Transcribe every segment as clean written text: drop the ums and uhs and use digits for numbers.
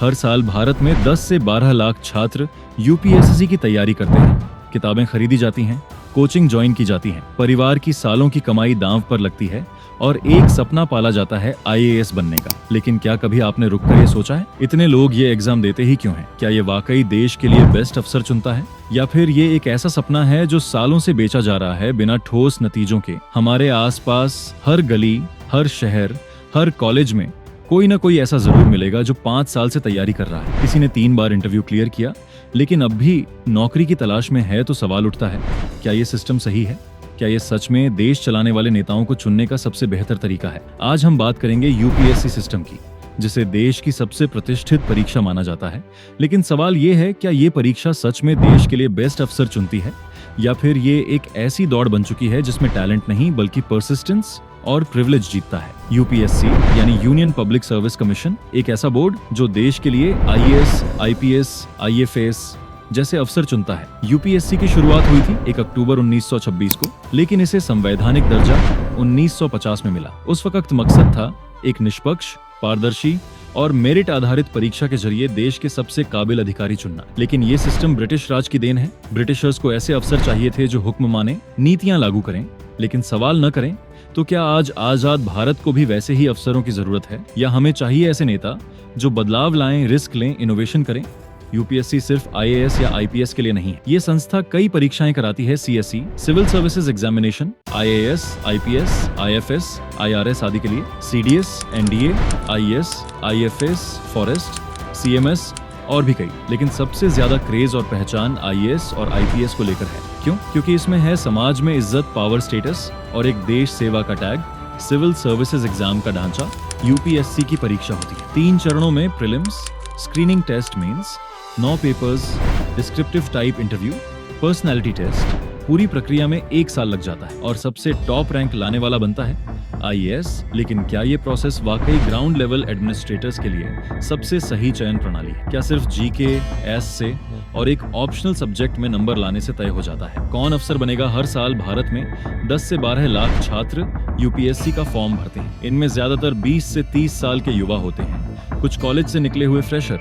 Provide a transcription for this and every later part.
हर साल भारत में 10 से 12 लाख छात्र यूपीएससी की तैयारी करते हैं। किताबें खरीदी जाती हैं, कोचिंग ज्वाइन की जाती है, परिवार की सालों की कमाई दांव पर लगती है और एक सपना पाला जाता है आईएएस बनने का। लेकिन क्या कभी आपने रुक कर ये सोचा है, इतने लोग ये एग्जाम देते ही क्यों हैं? क्या ये वाकई देश के लिए बेस्ट अफसर चुनता है, या फिर ये एक ऐसा सपना है जो सालों से बेचा जा रहा है बिना ठोस नतीजों के? हमारे आसपास हर गली, हर शहर, हर कॉलेज में कोई ना कोई ऐसा जरूर मिलेगा जो 5 साल से तैयारी कर रहा है। किसी ने 3 बार इंटरव्यू क्लियर किया लेकिन अब भी नौकरी की तलाश में है। तो सवाल उठता है, क्या ये सिस्टम सही है? क्या ये सच में देश चलाने वाले नेताओं को चुनने का सबसे बेहतर तरीका है? आज हम बात करेंगे यूपीएससी सिस्टम की, जिसे देश की सबसे प्रतिष्ठित परीक्षा माना जाता है। लेकिन सवाल ये है, क्या ये परीक्षा सच में देश के लिए बेस्ट अफसर चुनती है, या फिर ये एक ऐसी दौड़ बन चुकी है जिसमें टैलेंट नहीं बल्कि परसिस्टेंस और प्रिविलेज जीतता है? यूपीएससी यानी यूनियन पब्लिक सर्विस कमीशन एक ऐसा बोर्ड जो देश के लिए आईएएस, आईपीएस, आईएफएस जैसे अफसर चुनता है। यूपीएससी की शुरुआत हुई थी 1 अक्टूबर 1926 को, लेकिन इसे संवैधानिक दर्जा 1950 में मिला। उस वक्त मकसद था एक निष्पक्ष, पारदर्शी और मेरिट आधारित परीक्षा के जरिए देश के सबसे काबिल अधिकारी चुनना। लेकिन ये सिस्टम ब्रिटिश राज की देन है। ब्रिटिशर्स को ऐसे अफसर चाहिए थे जो हुक्म माने, नीतियां लागू करें लेकिन सवाल न करें। तो क्या आज आजाद भारत को भी वैसे ही अफसरों की जरूरत है, या हमें चाहिए ऐसे नेता जो बदलाव लाएं, रिस्क लें, इनोवेशन करें? यूपीएससी सिर्फ आईएएस या आईपीएस के लिए नहीं है। ये संस्था कई परीक्षाएं कराती है, CSE, civil services examination, IAS, IPS, IFS, IRS आदि के लिए, CDS, NDA, IAS, IFS, forest, CMS और भी कई। लेकिन सबसे ज्यादा क्रेज और पहचान आईएएस और आईपीएस को लेकर है। क्यों? क्योंकि इसमें है समाज में इज्जत, पावर, स्टेटस और एक देश सेवा का टैग। सिविल सर्विसेज एग्जाम का ढांचा यूपीएससी की परीक्षा होती है 3 चरणों में: prelims, screening test, mains, 9 papers, descriptive type interview, personality test. पूरी प्रक्रिया में 1 साल लग जाता है और सबसे टॉप रैंक लाने वाला बनता है आईएएस। लेकिन क्या ये प्रोसेस वाकई ग्राउंड लेवल एडमिनिस्ट्रेटर्स के लिए सबसे सही चयन प्रणाली है? क्या सिर्फ जीके, एस से और एक ऑप्शनल सब्जेक्ट में नंबर लाने से तय हो जाता है कौन अफसर बनेगा? हर साल भारत में 10 से 12 लाख छात्र यूपीएससी का फॉर्म भरते हैं। इनमें ज्यादातर 20 से 30 साल के युवा होते हैं। कुछ कॉलेज से निकले हुए फ्रेशर,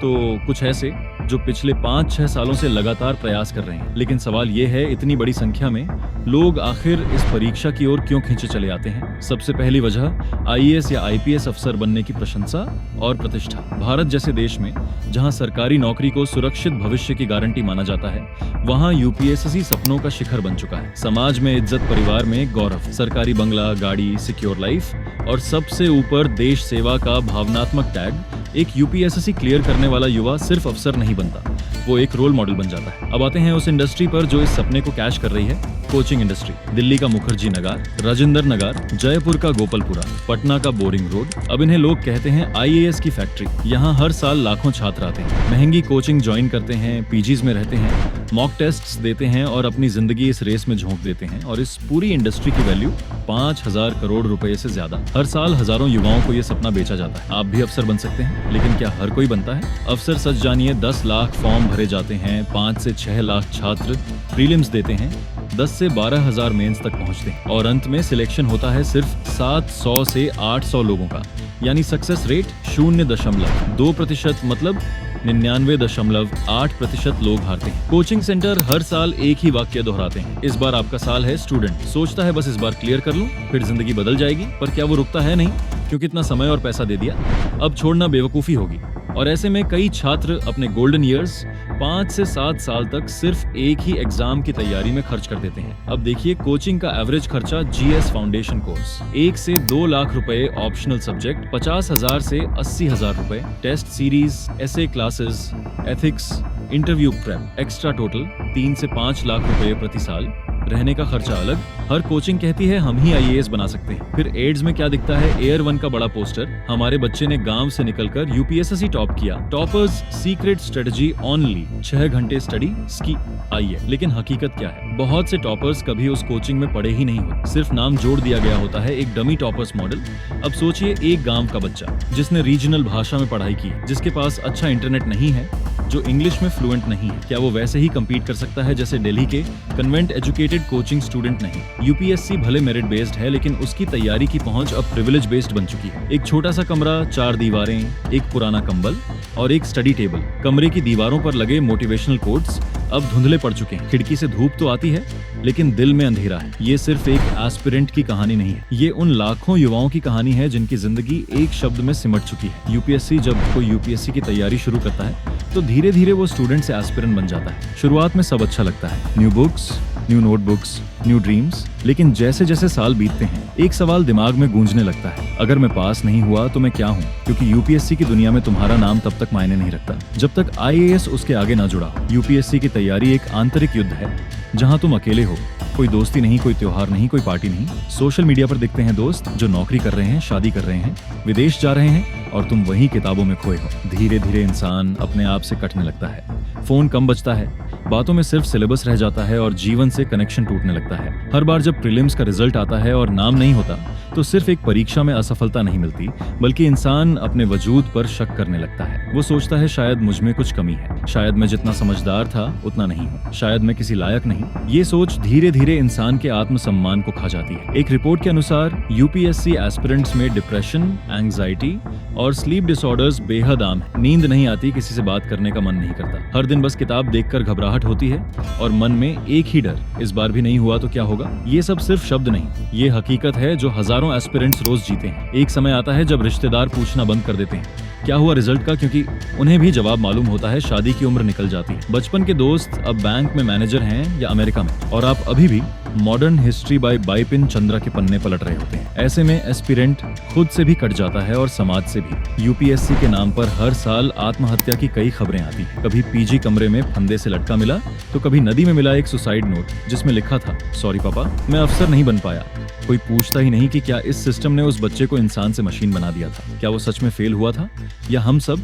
तो कुछ ऐसे जो पिछले 5-6 सालों से लगातार प्रयास कर रहे हैं। लेकिन सवाल ये है, इतनी बड़ी संख्या में लोग आखिर इस परीक्षा की ओर क्यों खींचे चले आते हैं? सबसे पहली वजह आईएएस या आईपीएस अफसर बनने की प्रशंसा और प्रतिष्ठा। भारत जैसे देश में जहां सरकारी नौकरी को सुरक्षित भविष्य की गारंटी माना जाता है, वहां यूपीएससी सपनों का शिखर बन चुका है। समाज में इज्जत, परिवार में गौरव, सरकारी बंगला, गाड़ी, सिक्योर लाइफ और सबसे ऊपर देश सेवा का भावनात्मक टैग। एक यूपीएससी क्लियर करने वाला युवा सिर्फ अफसर नहीं बनता, वो एक रोल मॉडल बन जाता है। अब आते हैं उस इंडस्ट्री पर जो इस सपने को कैश कर रही है, कोचिंग इंडस्ट्री। दिल्ली का मुखर्जी नगर, राजेंद्र नगर, जयपुर का गोपालपुरा, पटना का बोरिंग रोड, अब इन्हें लोग कहते हैं आईएएस की फैक्ट्री। यहाँ हर साल लाखों छात्र आते हैं, महंगी कोचिंग ज्वाइन करते हैं, पीजीज में रहते हैं, मॉक टेस्ट्स देते हैं और अपनी जिंदगी इस रेस में झोंक देते हैं। और इस पूरी इंडस्ट्री की वैल्यू 5000 करोड़ रुपए से ज्यादा। हर साल हजारों युवाओं को ये सपना बेचा जाता है, आप भी अफसर बन सकते हैं। लेकिन क्या हर कोई बनता है अफसर? सच जानिए, 10 लाख फॉर्म भरे जाते हैं, 5 से 6 लाख छात्र प्रीलिम्स देते हैं, 10 से 12 हजार मेंस तक पहुंचते हैं और अंत में सिलेक्शन होता है सिर्फ 700 से 800 लोगों का। यानी सक्सेस रेट 0.2%, मतलब 99.8% लोग हारते हैं। कोचिंग सेंटर हर साल एक ही वाक्य दोहराते हैं, इस बार आपका साल है स्टूडेंट। सोचता है बस इस बार क्लियर कर लूं, फिर जिंदगी बदल जाएगी। पर क्या वो रुकता है? नहीं, क्योंकि इतना समय और पैसा दे दिया, अब छोड़ना बेवकूफी होगी। और ऐसे में कई छात्र अपने गोल्डन ईयर्स 5 से 7 साल तक सिर्फ एक ही एग्जाम की तैयारी में खर्च कर देते हैं। अब देखिए कोचिंग का एवरेज खर्चा, जीएस फाउंडेशन कोर्स 1 से 2 लाख रुपए, ऑप्शनल सब्जेक्ट 50,000 से 80,000 रुपए, test series, essay classes, ethics, interview prep, extra total 3 से 5 लाख रुपए प्रति साल। रहने का खर्चा अलग। हर कोचिंग कहती है हम ही आईएएस बना सकते हैं। फिर एड्स में क्या दिखता है? एयर 1 का बड़ा पोस्टर, हमारे बच्चे ने गांव से निकलकर यूपीएससी टॉप किया, टॉपर्स सीक्रेट स्ट्रेटजी ओनली, 6 घंटे स्टडी स्की। आइए, लेकिन हकीकत क्या है? बहुत से टॉपर्स कभी उस कोचिंग में पढ़े ही नहीं होते, सिर्फ नाम जोड़ दिया गया होता है, एक डमी टॉपर्स मॉडल। अब सोचिए, एक गांव का बच्चा जिसने रीजनल भाषा में पढ़ाई की, जिसके पास अच्छा इंटरनेट नहीं है, जो इंग्लिश में फ्लुएंट नहीं है, क्या वो वैसे ही कम्पीट कर सकता है जैसे दिल्ली के कन्वेंट एजुकेटेड कोचिंग स्टूडेंट? नहीं। यूपीएससी भले मेरिट बेस्ड है, लेकिन उसकी तैयारी की पहुंच अब प्रिविलेज बेस्ड बन चुकी है। एक छोटा सा कमरा, 4 दीवारें, एक पुराना कंबल और एक स्टडी टेबल। कमरे की दीवारों पर लगे मोटिवेशनल कोट्स अब धुंधले पड़ चुके हैं। खिड़की से धूप तो आती है, लेकिन दिल में अंधेरा है। ये सिर्फ एक एस्पिरेंट की कहानी नहीं है, ये उन लाखों युवाओं की कहानी है जिनकी जिंदगी एक शब्द में सिमट चुकी है। यूपीएससी जब कोई यूपीएससी की तैयारी शुरू करता है तो धीरे धीरे वो स्टूडेंट से एस्पिरेंट बन जाता है। शुरुआत में सब अच्छा लगता है, new books, new notebooks, new dreams. लेकिन जैसे जैसे साल बीतते हैं एक सवाल दिमाग में गूंजने लगता है, अगर मैं पास नहीं हुआ तो मैं क्या हूँ? क्योंकि यूपीएससी की दुनिया में तुम्हारा नाम तब तक मायने नहीं रखता जब तक आईएएस उसके आगे ना जुड़ा। यूपीएससी की तैयारी एक आंतरिक युद्ध है जहाँ तुम अकेले हो, कोई दोस्ती नहीं, कोई त्योहार नहीं, कोई पार्टी नहीं। सोशल मीडिया पर दिखते हैं दोस्त जो नौकरी कर रहे हैं, शादी कर रहे हैं, विदेश जा रहे हैं, और तुम वहीं किताबों में खोए हो। धीरे धीरे इंसान अपने आप से कटने लगता है, फोन कम बजता है, बातों में सिर्फ सिलेबस रह जाता है और जीवन से कनेक्शन टूटने लगता है। हर बार जब प्रीलिम्स का रिजल्ट आता है और नाम नहीं होता तो सिर्फ एक परीक्षा में असफलता नहीं मिलती, बल्कि इंसान अपने वजूद पर शक करने लगता है। वो सोचता है शायद मुझ में कुछ कमी है, शायद मैं जितना समझदार था उतना नहीं हूँ, शायद मैं किसी लायक नहीं। ये सोच धीरे धीरे इंसान के आत्मसम्मान को खा जाती है। एक रिपोर्ट के अनुसार यूपीएससी एस्पिरेंट्स में डिप्रेशन, एंग्जाइटी और स्लीप डिसऑर्डर्स बेहद आम है। नींद नहीं आती, किसी से बात करने का मन नहीं करता, हर दिन बस किताब देखकर घबराहट होती है और मन में एक ही डर, इस बार भी नहीं हुआ तो क्या होगा। ये सब सिर्फ शब्द नहीं, ये हकीकत है जो हजारों एस्पिरेंट्स रोज जीते हैं। एक समय आता है जब रिश्तेदार पूछना बंद कर देते हैं क्या हुआ रिजल्ट का, क्योंकि उन्हें भी जवाब मालूम होता है, शादी की उम्र निकल जाती है। बचपन के दोस्त अब बैंक में मैनेजर हैं या अमेरिका में, और आप अभी भी मॉडर्न हिस्ट्री बाय बाइपिन चंद्रा के पन्ने पलट रहे होते हैं। ऐसे में एस्पिरेंट खुद से भी कट जाता है और समाज से भी। यूपीएससी के नाम पर हर साल आत्महत्या की कई खबरें आती हैं। कभी पीजी कमरे में फंदे से लटका मिला, तो कभी नदी में मिला एक सुसाइड नोट जिसमें लिखा था, सॉरी पापा, मैं अफसर नहीं बन पाया। कोई पूछता ही नहीं कि क्या इस सिस्टम ने उस बच्चे को इंसान से मशीन बना दिया था। क्या वो सच में फेल हुआ था, या हम सब,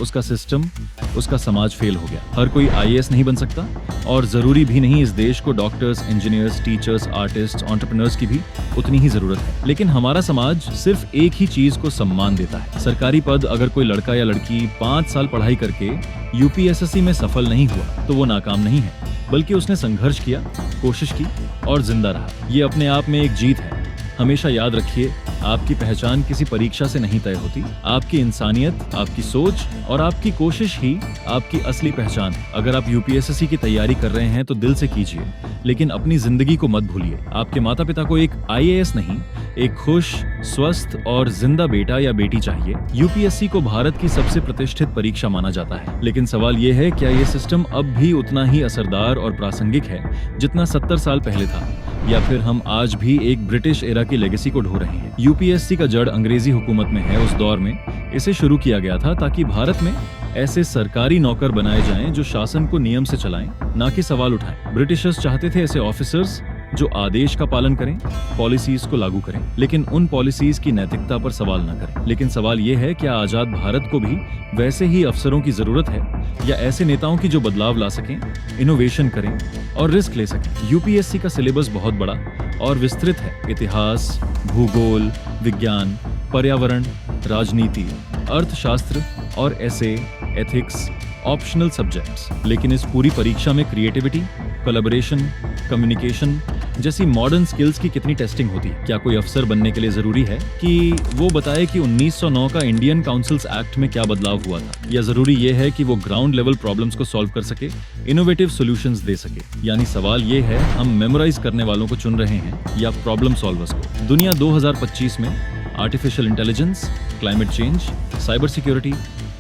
उसका सिस्टम, उसका समाज फेल हो गया। हर कोई आईएएस नहीं बन सकता, और जरूरी भी नहीं। इस देश को doctors, engineers, teachers, artist, entrepreneurs की भी उतनी ही जरूरत है। लेकिन हमारा समाज सिर्फ एक ही चीज को सम्मान देता है, सरकारी पद। अगर कोई लड़का या लड़की 5 साल पढ़ाई करके यूपीएससी में सफल नहीं हुआ तो वो नाकाम नहीं है, बल्कि उसने संघर्ष किया, कोशिश की और जिंदा रहा। ये अपने आप में एक जीत है। हमेशा याद रखिए, आपकी पहचान किसी परीक्षा से नहीं तय होती। आपकी इंसानियत, आपकी सोच और आपकी कोशिश ही आपकी असली पहचान है। अगर आप यूपीएससी की तैयारी कर रहे हैं तो दिल से कीजिए, लेकिन अपनी जिंदगी को मत भूलिए। आपके माता पिता को एक आईएएस नहीं, एक खुश, स्वस्थ और जिंदा बेटा या बेटी चाहिए। यूपीएससी को भारत की सबसे प्रतिष्ठित परीक्षा माना जाता है, लेकिन सवाल ये है, क्या ये सिस्टम अब भी उतना ही असरदार और प्रासंगिक है जितना 70 साल पहले था, या फिर हम आज भी एक ब्रिटिश एरा की लेगेसी को ढो रहे हैं। यूपीएससी का जड़ अंग्रेजी हुकूमत में है। उस दौर में इसे शुरू किया गया था ताकि भारत में ऐसे सरकारी नौकर बनाए जाएं जो शासन को नियम से चलाएं, ना कि सवाल उठाएं। ब्रिटिशर्स चाहते थे ऐसे ऑफिसर्स जो आदेश का पालन करें, पॉलिसीज को लागू करें, लेकिन उन पॉलिसीज की नैतिकता पर सवाल न करें। लेकिन सवाल ये है, क्या आजाद भारत को भी वैसे ही अफसरों की जरूरत है, या ऐसे नेताओं की जो बदलाव ला सकें, इनोवेशन करें और रिस्क ले सकें। यूपीएससी का सिलेबस बहुत बड़ा और विस्तृत है। इतिहास, भूगोल, विज्ञान, पर्यावरण, राजनीति, अर्थशास्त्र और ऐसे एथिक्स ऑप्शनल सब्जेक्ट्स। लेकिन इस पूरी परीक्षा में क्रिएटिविटी, कोलैबोरेशन, कम्युनिकेशन जैसी मॉडर्न स्किल्स की कितनी टेस्टिंग होती है। क्या कोई अफसर बनने के लिए जरूरी है कि वो बताए कि 1909 का इंडियन काउंसिल्स एक्ट में क्या बदलाव हुआ था, या जरूरी ये है कि वो ग्राउंड लेवल प्रॉब्लम्स को सॉल्व कर सके, इनोवेटिव सॉल्यूशंस दे सके। यानी सवाल ये है, हम मेमोराइज करने वालों को चुन रहे हैं या प्रॉब्लम सॉल्वर्स को। दुनिया 2025 में artificial intelligence, climate change, cyber security,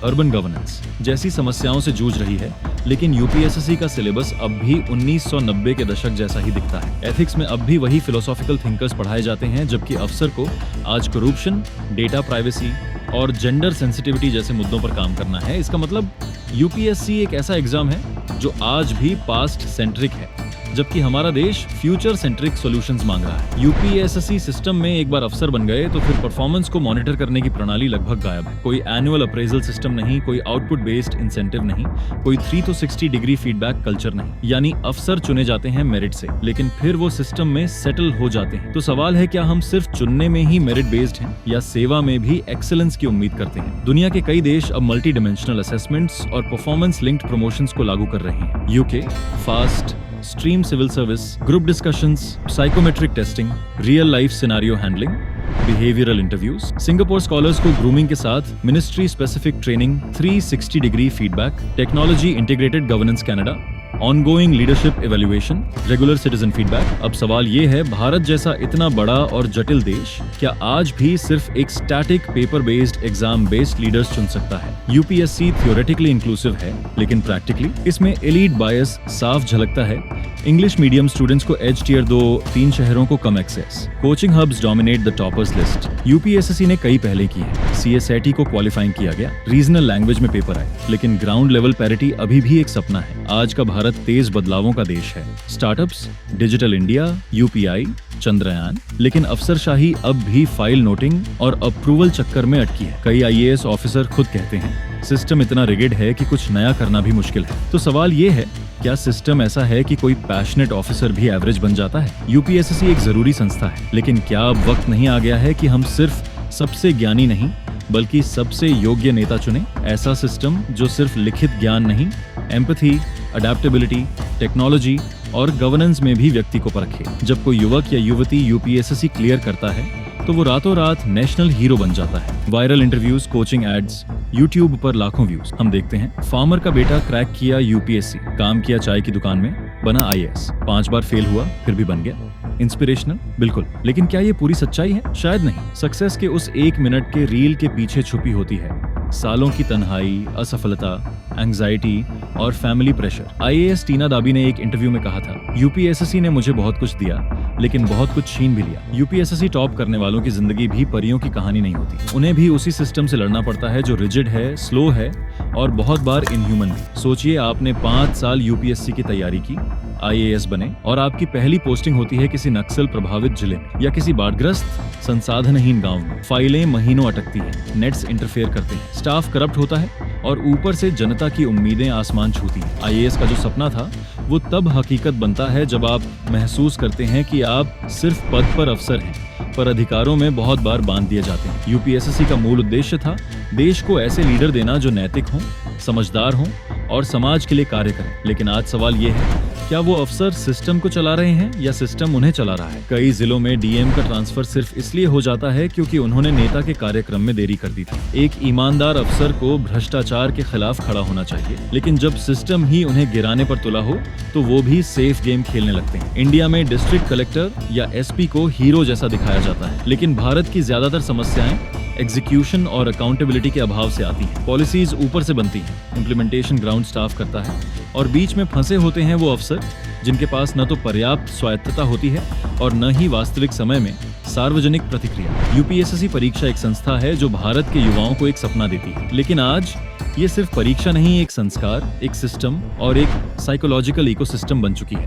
urban governance जैसी समस्याओं से जूझ रही है, लेकिन यूपीएससी का सिलेबस अब भी 1990 के दशक जैसा ही दिखता है। एथिक्स में अब भी वही फिलोसॉफिकल थिंकर्स पढ़ाए जाते हैं, जबकि अफसर को आज करप्शन, डेटा प्राइवेसी और जेंडर सेंसिटिविटी जैसे मुद्दों पर काम करना है। इसका मतलब यूपीएससी एक ऐसा एग्जाम है जो आज भी पास्ट सेंट्रिक है, जबकि हमारा देश फ्यूचर सेंट्रिक सॉल्यूशंस मांग रहा है। यूपीएससी सिस्टम में एक बार अफसर बन गए तो फिर परफॉर्मेंस को मॉनिटर करने की प्रणाली लगभग गायब है। कोई एनुअल अप्रेजल सिस्टम नहीं, कोई आउटपुट बेस्ड इंसेंटिव नहीं, कोई 360 डिग्री फीडबैक कल्चर नहीं। यानी अफसर चुने जाते हैं मेरिट से, लेकिन फिर वो सिस्टम में सेटल हो जाते हैं। तो सवाल है, क्या हम सिर्फ चुनने में ही मेरिट बेस्ड हैं, या सेवा में भी एक्सेलेंस की उम्मीद करते हैं? दुनिया के कई देश अब मल्टी डिमेंशनल असेसमेंट्स और परफॉर्मेंस लिंक्ड प्रमोशंस को लागू कर रहे हैं। UK fast stream civil service, group discussions, psychometric testing, real life scenario handling, behavioural interviews, Singapore scholars को ग्रूमिंग के साथ ministry specific training, 360 degree feedback, technology integrated governance Canada, ongoing leadership evaluation, regular citizen feedback. अब सवाल ये है, भारत जैसा इतना बड़ा और जटिल देश क्या आज भी सिर्फ एक static paper based exam based leaders चुन सकता है? यूपीएससी थ्योरेटिकली इंक्लूसिव है, लेकिन प्रैक्टिकली इसमें एलीट बायस साफ झलकता है। इंग्लिश मीडियम स्टूडेंट्स को एज टियर 2-3 शहरों को कम access, coaching hubs dominate the toppers list. UPSC ने कई पहले की है, सीएसआईटी को क्वालिफाइंग किया गया, रीजनल लैंग्वेज में पेपर आए, लेकिन ग्राउंड लेवल पैरिटी अभी भी एक सपना है। आज का भारत तेज बदलावों का देश है, startups, digital India, UPI, Chandrayaan, लेकिन अफसरशाही अब भी फाइल नोटिंग और अप्रूवल चक्कर में अटकी है। कई आईएएस ऑफिसर खुद कहते हैं सिस्टम इतना रिगिड है कि कुछ नया करना भी मुश्किल है। तो सवाल ये है, क्या सिस्टम ऐसा है कि कोई पैशनेट ऑफिसर भी एवरेज बन जाता है? यूपीएससी एक जरूरी संस्था है, लेकिन क्या अब वक्त नहीं आ गया है कि हम सिर्फ सबसे ज्ञानी नहीं बल्कि सबसे योग्य नेता चुने? ऐसा सिस्टम जो सिर्फ लिखित ज्ञान नहीं, एम्पैथी, अडेप्टेबिलिटी, टेक्नोलॉजी और गवर्नेंस में भी व्यक्ति को परखे। जब कोई युवक या युवती यूपीएससी क्लियर करता है तो वो रातों रात नेशनल हीरो बन जाता है। Viral interviews, coaching ads, YouTube पर लाखों व्यूज। हम देखते हैं, फार्मर का बेटा क्रैक किया यूपीएससी, काम किया चाय की दुकान में, बना आईएएस, 5 बार फेल हुआ फिर भी बन गया। इंस्पिरेशनल? बिल्कुल, लेकिन क्या ये पूरी सच्चाई है? शायद नहीं। सक्सेस के उस 1 मिनट के रील के पीछे छुपी होती है सालों की तन्हाई, असफलता, एंजाइटी और फैमिली प्रेशर। आईएएस टीना दाबी ने एक इंटरव्यू में कहा था, यूपीएससी ने मुझे बहुत कुछ दिया लेकिन बहुत कुछ छीन भी लिया। यूपीएससी टॉप करने वालों की जिंदगी भी परियों की कहानी नहीं होती। उन्हें भी उसी सिस्टम से लड़ना पड़ता है जो रिजिड है, स्लो है और बहुत बार इनह्यूमन भी। सोचिए, आपने 5 साल यूपीएससी की तैयारी की, आईएएस बने और आपकी पहली पोस्टिंग होती है किसी नक्सल प्रभावित जिले में या किसी बाढ़ग्रस्त संसाधनहीन गांव में। फाइलें महीनों अटकती हैं, नेट्स इंटरफेयर करते हैं, स्टाफ करप्ट होता है और ऊपर से जनता की उम्मीदें आसमान छूती हैं। आईएएस का जो सपना था वो तब हकीकत बनता है जब आप महसूस करते हैं कि आप सिर्फ पद पर अफसर हैं, पर अधिकारों में बहुत बार बांध दिए जाते हैं। यूपीएससी का मूल उद्देश्य था देश को ऐसे लीडर देना जो नैतिक हों, समझदार हों और समाज के लिए कार्य करें। लेकिन आज सवाल ये है, क्या वो अफसर सिस्टम को चला रहे हैं या सिस्टम उन्हें चला रहा है? कई जिलों में डीएम का ट्रांसफर सिर्फ इसलिए हो जाता है क्योंकि उन्होंने नेता के कार्यक्रम में देरी कर दी थी। एक ईमानदार अफसर को भ्रष्टाचार के खिलाफ खड़ा होना चाहिए, लेकिन जब सिस्टम ही उन्हें गिराने पर तुला हो तो वो भी सेफ गेम खेलने लगते हैं। इंडिया में डिस्ट्रिक्ट कलेक्टर या एसपी को हीरो जैसा दिखाया जाता है, लेकिन भारत की ज्यादातर समस्याएं एग्जीक्यूशन और अकाउंटेबिलिटी के अभाव से आती हैं। पॉलिसीज ऊपर से बनती हैं, इम्प्लीमेंटेशन ग्राउंड स्टाफ करता है और बीच में फंसे होते हैं वो अफसर जिनके पास न तो पर्याप्त स्वायत्तता होती है और न ही वास्तविक समय में सार्वजनिक प्रतिक्रिया। यूपीएससी परीक्षा एक संस्था है जो भारत के युवाओं को एक सपना देती है, लेकिन आज ये सिर्फ परीक्षा नहीं, एक संस्कार, एक सिस्टम और एक साइकोलॉजिकल इकोसिस्टम बन चुकी है।